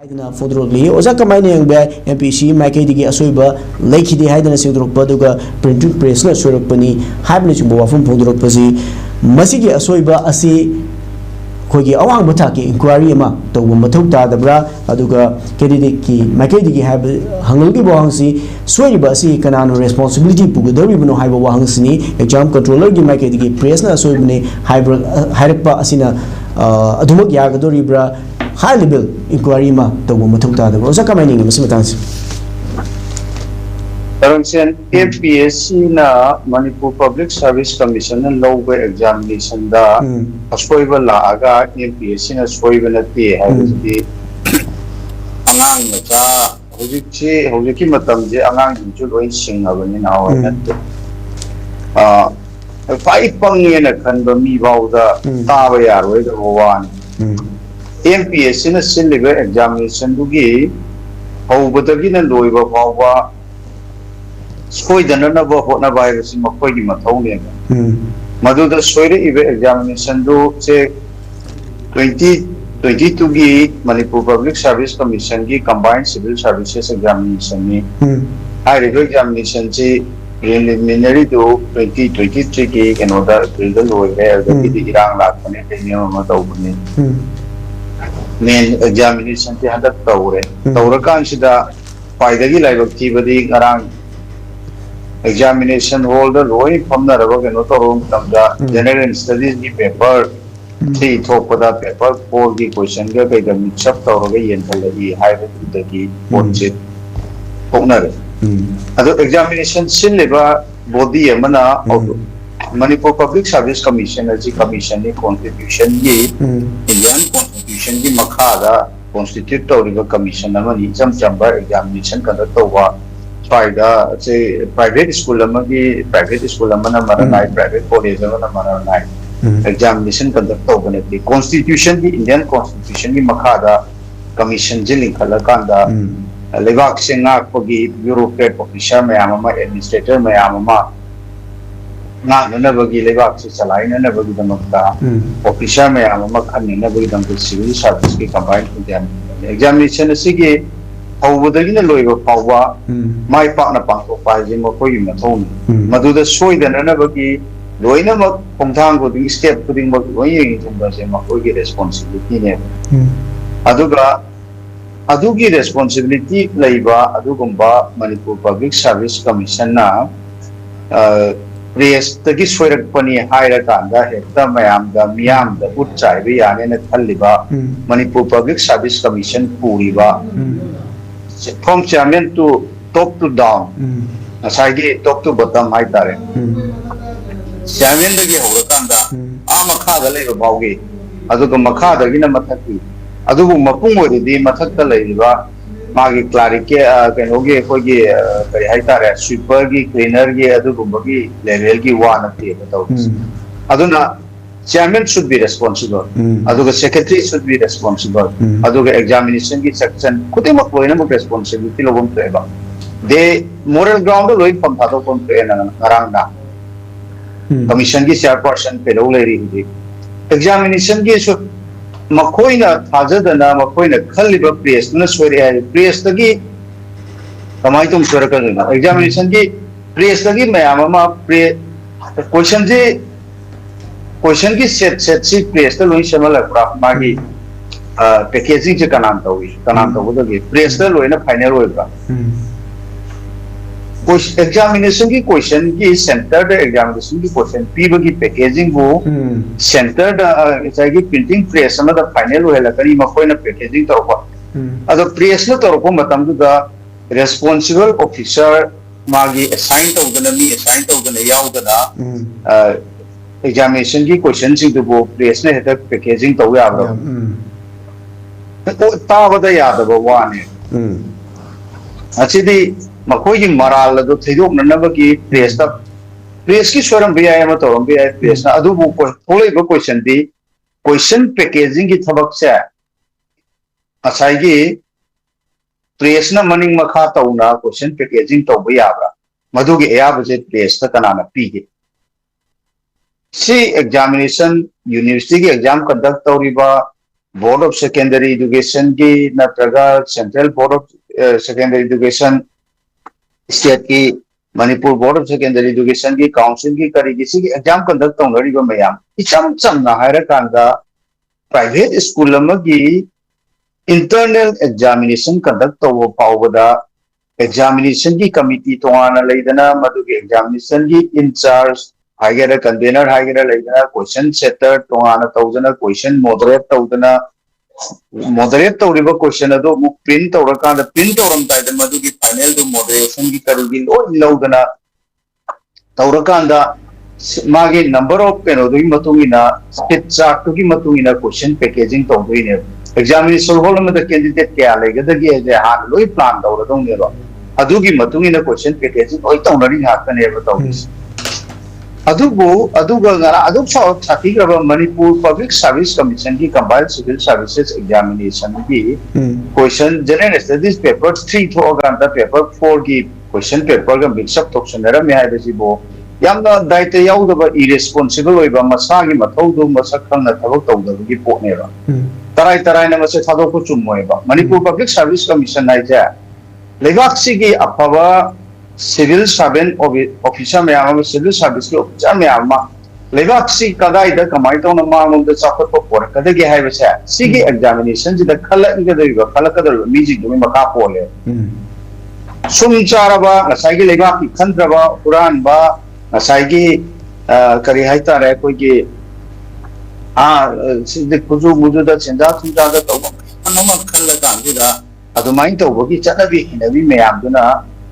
Haidana Fodroli, Osaka mining by MPC, Makedi Asoiba, Lake the Haidana Sidrok Paduga, Printing Press, Surapani, Habnich Boafum Podrok Pasi, Masigi Asoiba, Asi Kogi Awang Butaki, inquiry ma, to Matota, the Bra, Aduga, Kediki, Makedi have Hanguki Bohansi, Swayba, Kanano responsibility, Pugudari, no Hyber Wahansini, a jump controller, Makedi, Presna, Soibne, Hyperpa Asina, Adumok Yagadori Bra. High level inquiry ma to Matota, the Osaka mining in Simatans. APSC na Manipur Public Service Commission and low examination da Aspoiba Laga, APSC na Swoibanati, has the Anang Mata, Hojiki Matamji, Anang, Judoin Sing of an hour. Five Pungi and a Kandami Bauda, Tavaya, with one. MPS in a syllable examination to give over the Gin and Loiva Pava Soy the Nana virus in Makogi Matonian. Madu the Soy examination do say 2022 Gi Manipur Public Service Commission Gi combined civil services examination. I review examination G preliminary to 2023 Gi and other build the where the Irang Lakane Matoni. Main examination the other Taure. Taurakan Shida Paidagi like activity around examination holder Roy from the room from the general studies the paper, 3 Topada paper, 4 the question, get the mix up Tauri and the high the key, what's it? Owner. Other examination syllaba body Yamana of Manipur Public Service Commission as a commission constitution Indian constitution di Makada constitute to commission amani chamber examination conduct over say private school amana maranai private college amana maranai examination conduct over the constitution di Indian constitution di Makada commission jiling kalakanda levak singak pagi bureaucrat official mayamama administrator mayamama not never give up to Salina, never give them up. Official may have a Makani, never give them to civil service combined with them. Examination is a over the inner lawyer power, my partner Panko Pazim or Koyum at home. Madu the soy than never give Loina Pomtang would be step putting what going into the responsibility. Adugi responsibility, labor, Adugumba, Manipur Public Service Commission now. Press the Gisway Pony higher than the Hector Mayam, the Miam, the Utchai, and the Taliba, Manipur Public Service Commission, Puriba. From chairman to top to down, as I get top to bottom, my tare. Chairman the Gihokanda, Amaka the Lego Baugi, Aduka Maka the Vinamataki, Aduku Mapungo, the Mataka Leva. Magi clarike kenoge kogi haitare sweeper gi cleaner gi adu gumbagi level gi one of the aduna chairman should be responsible aduga secretary should be responsible aduga examination gi section kutima koina mo responsibility lobum treba they moral ground lo in pamthado kon pena arangna commission gi chairperson pelo leri examination gi so Makoina Tazadana, Makoina Kaliba Priest, Nuswari Priest Lagi Kamaitum Surakan, examination gi Priest Lagi Mayamama question gi set seat Priest, Louis Shamala Magi packaging Kananta would give Priest in a final waiver. Examination ki question ki centered examination ki question people ki packaging wo centered ki printing press na the final wo hela kari makoi na packaging to ko ado press na to ko matam du da responsible officer magi assign to gana yaw da examination ki question sing du wo press na heta packaging to ya bro ta wada ya da wa ne achidi Makoy Maral, the Tiduk Nanavaki, Priest ki Swaram Bia Amator, Bia Priest, Adu Holy question the question packaging it Tabaksa Asagi Priestna Manning Makatauna, question packaging to Biabra, Madugi Aabazet Priest, Tanana Pigi. See examination, university exam conduct Toriba, board of secondary education की नत्रगा central board of secondary education state की Manipur board of secondary education की council की करी की exam conduct तौनरिबा मयाम इचम चमना हायरा कांदा प्राइवेट स्कूल की इंटरनल एग्जामिनेशन कंडक्ट तौबो फावबदा एग्जामिनेशन की कमिटी तोआना लेदना मदुगे एग्जामिनेशन की इंचार्ज हाइगेरा कन्वेनर हाइगेरा लेदना क्वेश्चन सेटर तोआना तौदना क्वेश्चन मॉडरेट तौदना मॉडरेट तौरिबा क्वेश्चन अदो मु प्रिंट तौरकांदा प्रिंट तौरम ताइदा मदुगी फाइनल दो मॉडरेशन की करुगी लोई लौदना तौरकांदा मागे नंबर ऑफ पेनो दुई मतुंगिना स्टेट चार्ट की मतुंगिना क्वेश्चन पैकेजिंग तौदोइने एग्जामिनेशन हॉल में कैंडिडेट क्या लेगदगी है हां लोई प्लान तौरदोंनेबा अदुगी मतुंगिना क्वेश्चन पैकेजिंग ओइ तौनरी हाकनेबा तौरिस मणिपुर पब्लिक सर्विस कमीशन की कंबाइंड सिविल सर्विसेज एग्जामिनेशन की क्वेश्चन जनरल स्टडीज पेपर 3 थोगांदा पेपर 4 की क्वेश्चन पेपर का मिक्सअप तोक्सनरा में हाइबसिबो यामना दायित्व याउदबा इरेस्पोंसिबल होइबा मसागी मथौदो मसक खंगना थबक तौदबगी पोनेबा तराई तराई न मसे थादोको चुमोइबा मणिपुर पब्लिक सर्विस कमीशन हाइजे लेबाक्सी की अफबा सिविल सर्वेंट ऑफिसर मैम सिविल सर्विस के ऑफिसर मैम लेबाक्सी कदाइदा कमाई तौना मांगोंदा चापत पोरकदगे हाइबसे सिगी एग्जामिनेशन जिदा खलकगदरिबा खलकदर मीजिंग दुमी मका पोले सुम चारबा नसाइगी लेबाकी खंद्रबा पुरानबा नसाइगी करी हाइतारे कोइगी सिदे कुजु मुजुदा चिंदा थुजादा तौबा अनमा खलकांदिदा अदुमाइन तौबगी चनबी हिनबी मैमदुना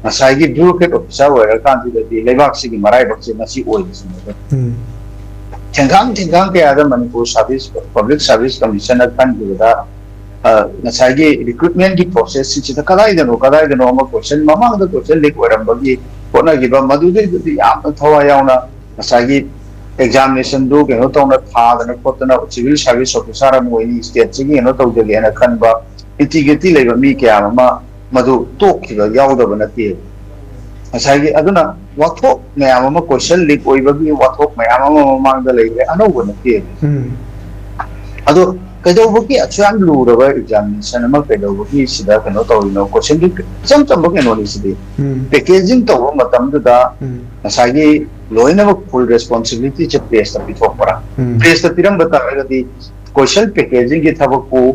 नसाइगी ब्यूरोक्रेट ऑफिसर होरकांदिदि लेबाक्सी की मराइबक्से नसी ओइसने थेंगांग के आदा Manipur service public service commission खनगिदा नसाइगी रिक्रूटमेंट की प्रोसेस सिदा कदाइदनो अमा क्वेश्चन ममांग द क्वेश्चन लीक ओरंबगी कोनागिबा मदुदि याम थवा यावना नसाइगी एग्जामिनेशन दो केनो तौना थादना खोतना सिविल सर्विस ऑफिसर अमोइनी स्टेट सिगी केनो तौदगेना खनबा इंटीग्रिटी लेबा मी क्या मधु तोखिबा याउदबा नते असाइगी अदुना वाथोक मैम अमा क्वेश्चन लीक ओइबगी वाथोक मैम अमा ममांगदा लेबे अनौबा नते अदो कदौबगी अचुयाम लुरबा एग्जामिनेशन अमा कदौबगी सिदा कनो तौरिनो क्वेश्चन लीक चम चम केनो निसिदि पैकेजिंग तौबा मतमदुदा असाइगी लोइनमक फुल रेस्पॉन्सिबिलिटी चे प्रेस ता पिथोकपरा प्रेस ता पिरम बतारगदी क्वेश्चन पैकेजिंग की थबकु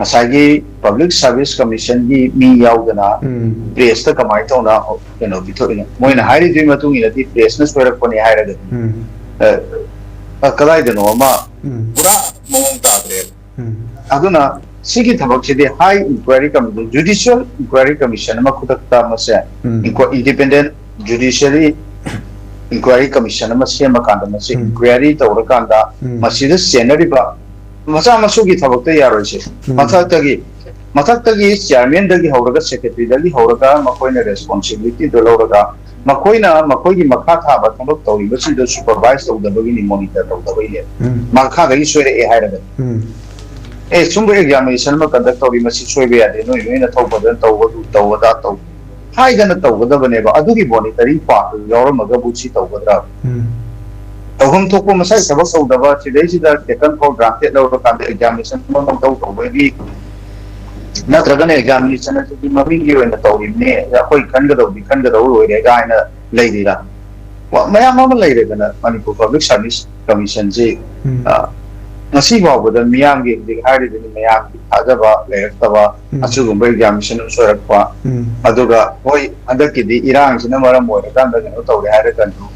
असागी पब्लिक सर्विस कमीशन की मी याउदना प्रेस ता कमाई तौना केनो पिथोइना मोइना हाइरि दुई मतुंगिनादि प्रेस न सोरकपनि हाइरगदि कदाइदनो अमा पुरा मोंग ताद्रे अदुना सिगी थबकसिदि हाई inquiry commission judicial inquiry commission अमा खुदकता मसे इंडिपेंडेंट जुडिशियरी इंक्वायरी कमीशन अमा सेमकांदा मसे इंक्वायरी तौरकांदा मसिदा सेनरिबा मचा मसुगी थबकता यारोइसे मथक्तगी चेयरमैन दगी हौरगा सेक्रेटरी दगी हौरगा मकोइना रेस्पॉन्सिबिलिटी दो लौरगा मकोइना मकोइगी मखा थाबा थबक तौरिबसिदो सुपरवाइज तौदबगी मॉनिटर तौदबगी मखा दगी सोरे ए हाइरगा ए सुंबो एग्जामिनेशन में कंडक्ट तौरी मसी सोइबे यादे नोइ लोइना थौबदन तौवदा तौ हाइदना तौगदबनेबा अदुगी मॉनिटरिंग पार्ट यावरमगा बुची तौगदरा तौहम थोको मसाई सबक तौदबा सिदैसिदा टेकन फॉर ग्रांटेड लौरकांदे एग्जामिनेशन मम तौबगी नत्रगन एग्जामिनेशन की ममिंगी ओइना तौरिने अखोइ खनगदौ ओइरे गाइना लेदिरा मयाम अमा लेरेगना मणिपुर पब्लिक सर्विस कमीशन से नसी बाबुदा मियामगी हारिदिनि मयामगी थाजबा लेरक्तबा अचुगुंबा एग्जामिनेशन सोरकपा अदुगा होय हदकिदि इरांगसिना मरम ओइरकांदा केनो तौरे हाइरकनु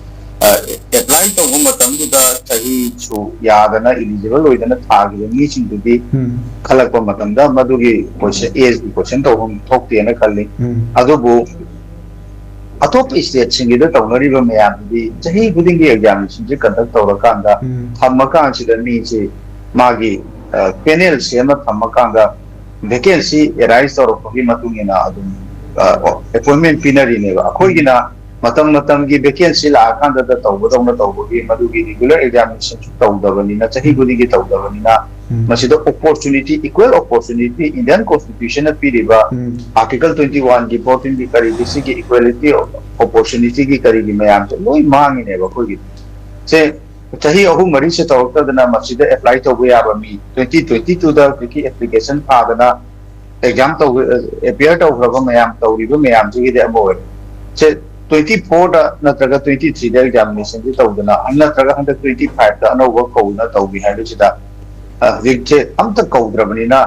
एप्लाई तौबा मतमदुदा सही छु यादना एलिजिबल ओइदना थागिबा मीसिंदुदि खलकपा मतमदा मदुगी क्वेश्चन एज की क्वेश्चन तौबम थोक्तेना खल्ली अदुबु अतोप स्टेट सिंगिदा तौनरिबा मयामदि सही खुदिंगी एग्जामिनेशन जे कंडक्ट तौरकांदा थम्मकांसिदा मीसे मागी पैनल से अमा थम्मकांदा वैकेंसी एराइज तौरपगी मतुंगिना अदुम अपॉइंटमेंट पिनरिनेबा अखोइगिना मतम की वैकेंसी लाकांदा तौबदौना तौबगी मदुगी रेगुलर एग्जामिनेशन तौदबनिना सही खुदिंगी तौदबनिना मसिदा opportunity equal opportunity Indian constitution पीरिबा आर्टिकल 21 की 14 की करीबी से की इक्वालिटी अपॉर्चुनिटी की करीबी मयाम से लोई मांगिनेबा कोई से चाही अहू मरी से तौरतना मसीदा अप्लाई तौबे याबा मी 2022 दा की एप्लीकेशन फादना एग्जाम तौ अपियर तौरबा मयाम तौरिबा मयाम जिगे अमोय से 24 दा नत्रगा 23 दा एग्जामिनेशन जी तौदना नत्रगा 125 दा अनौबा कौना तौबी हाइबसिदा हजिसे अमता कौद्रबनिना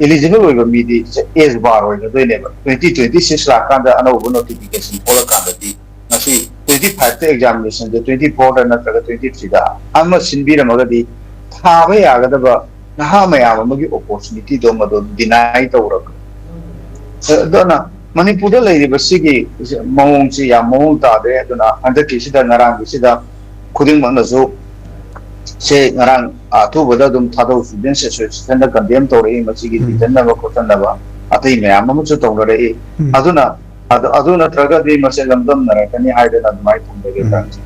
एलिजिबल होइबा मीदी एज बार होइगदोइनेबा 2026 लाकांदा अनौबा नोटिफिकेशन फोलकांददी मसी 25 दा एग्जामिनेशन दे 24 दा नत्रगा 23 दा अमा सिनबिरमगदी थाबा यागदबा नहा मयाम अमगी अपॉर्चुनिटी दो मदो डिनाई तौरक दना मणिपुर लेरिबसिगी मौंगसी या मौंग तादे दना हंदकिसिदा नरांगिसिदा खुदिंगमनसु से नरांग आथुबदा दुम थादौ स्टूडेंट एसोसिएशन दा कंडेम तौरई मसिगी दिजनबा खोतनबा अतई मयाम अमसु तौरई अदुना अदुना त्रगदी मसे लमदम नरकनी हाइदना दुमाई थंबगे